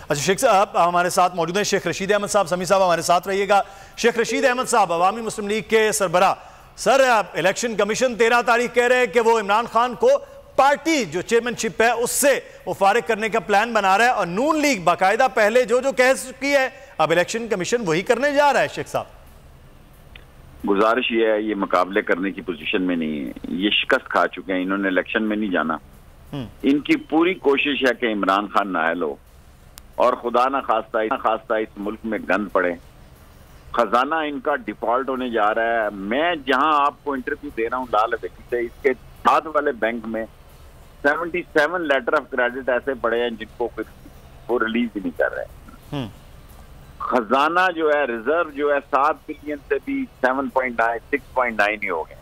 अच्छा शेख साहब हमारे साथ मौजूद हैं शेख रशीद अहमद साहब। समी साहब हमारे साथ रहिएगा। शेख रशीद अहमद साहब, अवामी मुस्लिम लीग के सरबरा, सर इलेक्शन कमीशन 13 तारीख कह रहे हैं कि वो इमरान खान को पार्टी जो चेयरमैनशिप है उससे वो फारिग करने का प्लान बना रहा है, और नून लीग बाकायदा पहले जो कह चुकी है अब इलेक्शन कमीशन वही करने जा रहा है। शेख साहब गुजारिश ये है, ये मुकाबले करने की पोजीशन में नहीं है, ये शिकस्त खा चुके हैं, इन्होंने इलेक्शन में नहीं जाना। इनकी पूरी कोशिश है कि इमरान खान नाअहल हो और खुदा ना खास्ता इस मुल्क में गंद पड़े, खजाना इनका डिफॉल्ट होने जा रहा है। मैं जहां आपको इंटरव्यू दे रहा हूं लाल व्यक्ति से, इसके साथ वाले बैंक में 77 लेटर ऑफ क्रेडिट ऐसे पड़े हैं जिनको वो रिलीज ही नहीं कर रहे। खजाना जो है, रिजर्व जो है 7 बिलियन से भी 7.9 6.9 ही हो गए।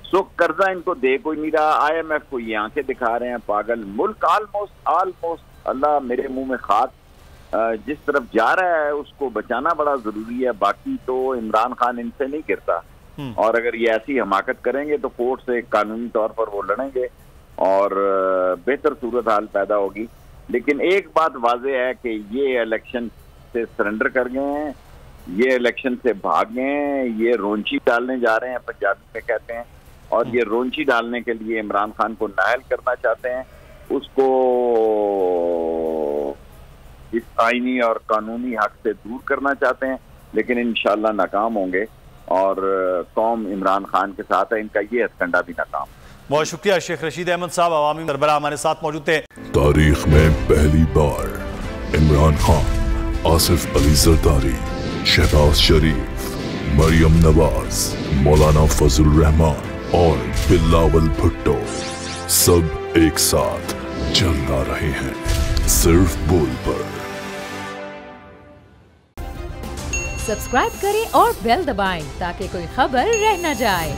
सो कर्जा इनको दे कोई नहीं रहा। IMF को ये आंखें दिखा रहे हैं पागल। मुल्क ऑलमोस्ट अल्लाह मेरे मुंह में खाक जिस तरफ जा रहा है उसको बचाना बड़ा जरूरी है। बाकी तो इमरान खान इनसे नहीं गिरता, और अगर ये ऐसी हमाकत करेंगे तो कोर्ट से कानूनी तौर पर वो लड़ेंगे और बेहतर सूरत हाल पैदा होगी। लेकिन एक बात वाज़ेह है कि ये इलेक्शन से सरेंडर कर गए हैं, ये इलेक्शन से भाग गए हैं, ये रोंची डालने जा रहे हैं पंजाबी में कहते हैं, और ये रोंची डालने के लिए इमरान खान को नाअहल करना चाहते हैं, उसको इस आईनी और कानूनी हक से दूर करना चाहते हैं। लेकिन इंशाल्लाह नाकाम होंगे और कौम इमरान खान के साथ है, इनका ये हथकंडा भी नाकाम। बहुत शुक्रिया शेख रशीद अहमद साहब, अवामी सरबराह हमारे साथ मौजूद थे। तारीख में पहली बार इमरान खान, आसिफ अली जरदारी, शहबाज शरीफ, मरियम नवाज, मौलाना फजल रहमान और बिलावल भुट्टो सब एक साथ जंग आ रहे हैं सिर्फ बोल पर। सब्सक्राइब करें और बेल दबाएं ताकि कोई खबर रह न जाए।